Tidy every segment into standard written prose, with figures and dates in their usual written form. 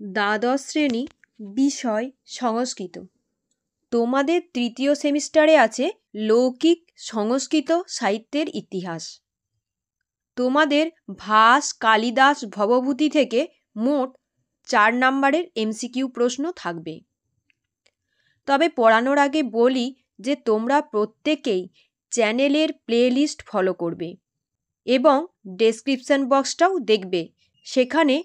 দ্বাদশ শ্রেণী, বিষয় সংস্কৃত। তোমাদের তৃতীয় সেমিস্টারে আছে লৌকিক সংস্কৃত সাহিত্যের ইতিহাস। তোমাদের ভাস, কালিদাস, ভবভূতি থেকে মোট 4 নম্বরের এমসিকিউ প্রশ্ন থাকবে। তবে পড়ানোর আগে বলি যে তোমরা প্রত্যেকেই চ্যানেলের প্লেলিস্ট ফলো করবে এবং ডেসক্রিপশন বক্সটাও দেখবে, সেখানে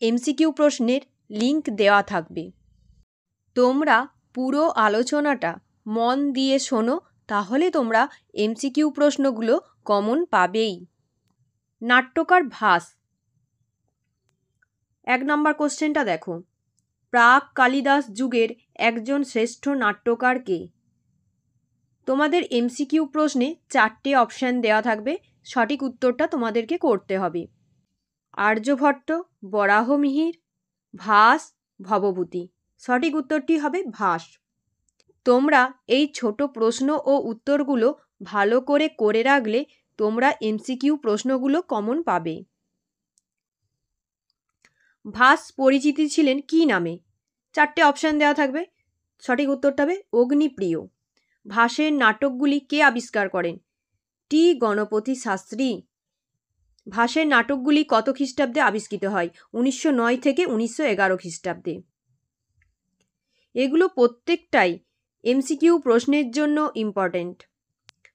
এমসিকিউ প্রশ্নের লিংক দেওয়া থাকবে। তোমরা পুরো আলোচনাটা মন দিয়ে শোনো, তাহলে তোমরা এমসিকিউ প্রশ্নগুলো কমন পাবেই। নাট্যকার ভাস। 1 নম্বর কোশ্চেনটা দেখো, প্রাক কালিদাস যুগের একজন শ্রেষ্ঠ নাট্যকার কে? তোমাদের এমসিকিউ প্রশ্নে 4টে অপশান দেওয়া থাকবে, সঠিক উত্তরটা তোমাদেরকে করতে হবে। আর্যভট্ট, বরাহমিহির, ভাস, ভবভূতি। সঠিক উত্তরটি হবে ভাস। তোমরা এই ছোট প্রশ্ন ও উত্তরগুলো ভালো করে রাখলে তোমরা এমসিকিউ প্রশ্নগুলো কমন পাবে। ভাস পরিচিতি ছিলেন কী নামে? 4টে অপশান দেওয়া থাকবে, সঠিক উত্তরটা হবে অগ্নিপ্রিয়। ভাসের নাটকগুলি কে আবিষ্কার করেন? টি গণপতি শাস্ত্রী। ভাসের নাটকগুলি কত খ্রিস্টাব্দে আবিষ্কৃত হয়? 1909 থেকে 1911 খ্রিস্টাব্দে। এগুলো প্রত্যেকটাই এমসিকিউ প্রশ্নের জন্য ইম্পর্ট্যান্ট।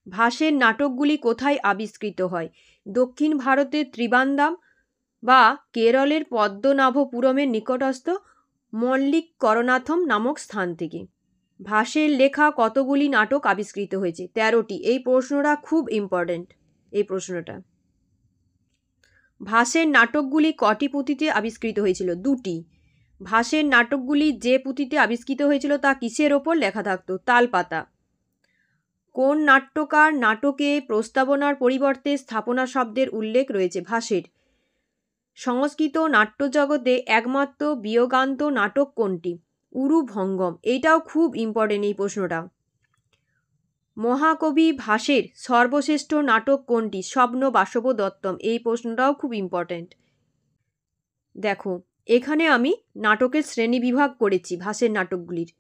ভাসের নাটকগুলি কোথায় আবিষ্কৃত হয়? দক্ষিণ ভারতের ত্রিবান্দাম বা কেরলের পদ্মনাভপুরমের নিকটস্থ মল্লিকরনাথম নামক স্থান থেকে। ভাসের লেখা কতগুলি নাটক আবিষ্কৃত হয়েছে? 13টি। এই প্রশ্নটা খুব ইম্পর্ট্যান্ট, এই প্রশ্নটা। ভাসের নাটকগুলি কটি পুঁথিতে আবিষ্কৃত হয়েছিল? 2টি। ভাসের নাটকগুলি যে পুঁথিতে আবিষ্কৃত হয়েছিল তা কিসের ওপর লেখা থাকতো? তালপাতা। কোন নাট্যকার নাটকে প্রস্তাবনার পরিবর্তে স্থাপনা শব্দের উল্লেখ রয়েছে? ভাসের। সংস্কৃত নাট্যজগতে একমাত্র বিয়োগান্ত নাটক কোনটি? উরুভঙ্গম। এইটাও খুব ইম্পর্টেন্ট, এই প্রশ্নটা। মহাকবি ভাসের সর্বশ্রেষ্ঠ নাটক কোনটি? স্বপ্ন বাসব দত্তম। এই প্রশ্নটাও খুব ইম্পর্ট্যান্ট। দেখো, এখানে আমি নাটকের শ্রেণী বিভাগ করেছি ভাসের নাটকগুলির।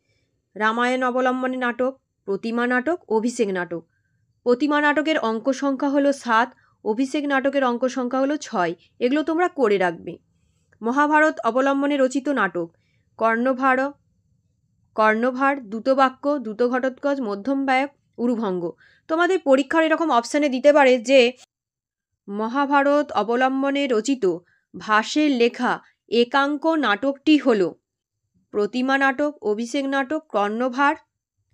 রামায়ণ অবলম্বনে নাটক, প্রতিমা নাটক, অভিষেক নাটক। প্রতিমা নাটকের অঙ্ক সংখ্যা হলো 7, অভিষেক নাটকের অঙ্ক সংখ্যা হলো 6। এগুলো তোমরা করে রাখবে। মহাভারত অবলম্বনে রচিত নাটক, কর্ণভার, দ্রুতবাক্য, দ্রুতঘটোৎকচ, মধ্যম বায়ক, উরুভঙ্গ। তোমাদের পরীক্ষার এরকম অপশানে দিতে পারে যে মহাভারত অবলম্বনে রচিত ভাসের লেখা একাঙ্ক নাটকটি হল প্রতিমা নাটক, অভিষেক নাটক, কর্ণভার,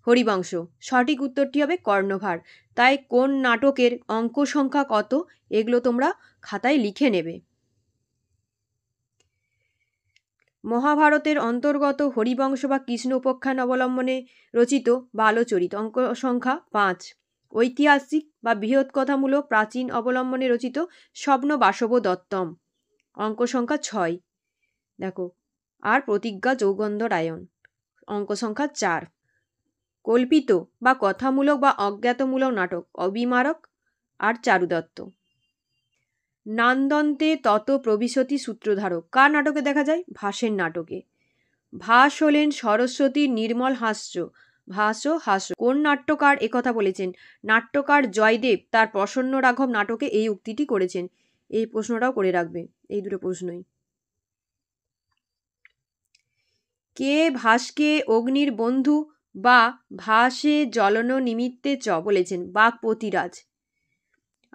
হরিবংশ। সঠিক উত্তরটি হবে কর্ণভার। তাই কোন নাটকের অঙ্ক সংখ্যা কত, এগুলো তোমরা খাতায় লিখে নেবে। মহাভারতের অন্তর্গত হরিবংশ বা কৃষ্ণ উপাখ্যান অবলম্বনে রচিত বালচরিত, অঙ্ক সংখ্যা 5। ঐতিহাসিক বা বৃহৎকথামূলক প্রাচীন অবলম্বনে রচিত স্বপ্ন বাসব দত্তম, অঙ্ক সংখ্যা 6। দেখো, আর প্রতিজ্ঞা যৌগন্ধরায়ণ, অঙ্ক সংখ্যা 4। কল্পিত বা কথামূলক বা অজ্ঞাতমূলক নাটক, অবিমারক আর চারুদত্ত। নান্দন্তে তত প্রবিশতি সূত্রধারক কার নাটকে দেখা যায়? ভাসের নাটকে। ভাস হলেন সরস্বতীর নির্মল হাস্য, ভাসও হাস্য। কোন নাট্যকার একথা বলেছেন? নাট্যকার জয়দেব তার প্রসন্ন রাঘব নাটকে এই উক্তিটি করেছেন। এই প্রশ্নটাও করে রাখবে, এই দুটো প্রশ্নই। কে ভাসকে অগ্নির বন্ধু বা ভাসে জ্বলন নিমিত্তে বলেছেন? বাক্পতিরাজ।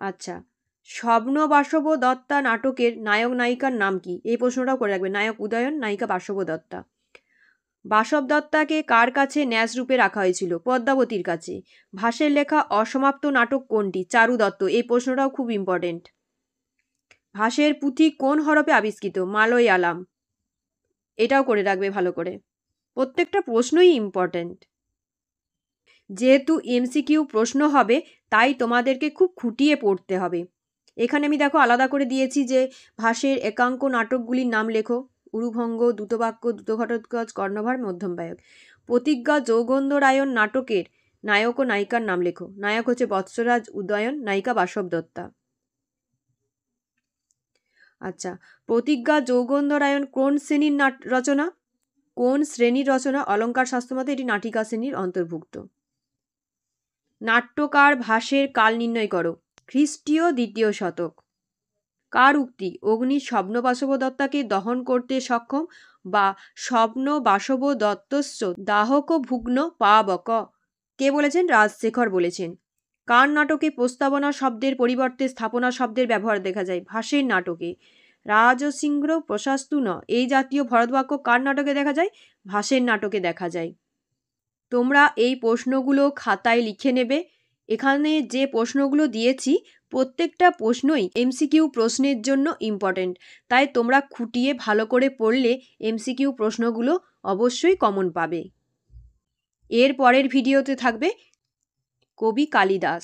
আচ্ছা, স্বপ্ন বাসব দত্তা নাটকের নায়ক নায়িকার নাম কি? এই প্রশ্নটাও করে রাখবে। নায়ক উদয়ন, নায়িকা বাসব দত্তা। বাসব দত্তাকে কার কাছে ন্যাসরূপে রাখা হয়েছিল? পদ্মাবতীর কাছে। ভাসের লেখা অসমাপ্ত নাটক কোনটি? চারুদত্ত। এই প্রশ্নটাও খুব ইম্পর্টেন্ট। ভাসের পুঁথি কোন হরফে আবিষ্কৃত? মালয়ালাম। এটাও করে রাখবে ভালো করে, প্রত্যেকটা প্রশ্নই ইম্পর্টেন্ট। যেহেতু এমসিকিউ প্রশ্ন হবে তাই তোমাদেরকে খুব খুঁটিয়ে পড়তে হবে। এখানে আমি দেখো আলাদা করে দিয়েছি যে ভাসের একাঙ্ক নাটকগুলির নাম লেখো, উরুভঙ্গ, দ্রুতবাক্য, দ্রুতঘটোৎকচ, কর্ণভার, মধ্যম বায়ক। প্রতিজ্ঞা যৌগন্ধরায়ণ নাটকের নায়ক ও নায়িকার নাম লেখো। নায়ক হচ্ছে বৎসরাজ উদয়ন, নায়িকা বাসব দত্তা। আচ্ছা, প্রতিজ্ঞা যৌগন্ধরায়ণ কোন শ্রেণীর রচনা? কোন শ্রেণীর রচনা? অলঙ্কার শাস্ত্রমতে এটি নাটিকা শ্রেণীর অন্তর্ভুক্ত। নাট্যকার ভাসের কাল নির্ণয় করো। খ্রিস্টীয় 2য় শতক। কার উক্তি? অগ্নি স্বপ্ন বাসব দত্তাকে দহন করতে সক্ষম বা স্বপ্ন বাসব দত্তস্য দাহক ভুগ্ন পাবক। কে বলেছেন? রাজশেখর বলেছেন। কার নাটকে প্রস্তাবনা শব্দের পরিবর্তে স্থাপনা শব্দের ব্যবহার দেখা যায়? ভাসের নাটকে। রাজসিংহ প্রশাস্তু ন এই জাতীয় ভরতবাক্য কার নাটকে দেখা যায়? ভাসের নাটকে দেখা যায়। তোমরা এই প্রশ্নগুলো খাতায় লিখে নেবে। এখানে যে প্রশ্নগুলো দিয়েছি প্রত্যেকটা প্রশ্নই এমসিকিউ প্রশ্নের জন্য ইম্পর্টেন্ট, তাই তোমরা খুঁটিয়ে ভালো করে পড়লে এমসিকিউ প্রশ্নগুলো অবশ্যই কমন পাবে। এর পরের ভিডিওতে থাকবে কবি কালিদাস।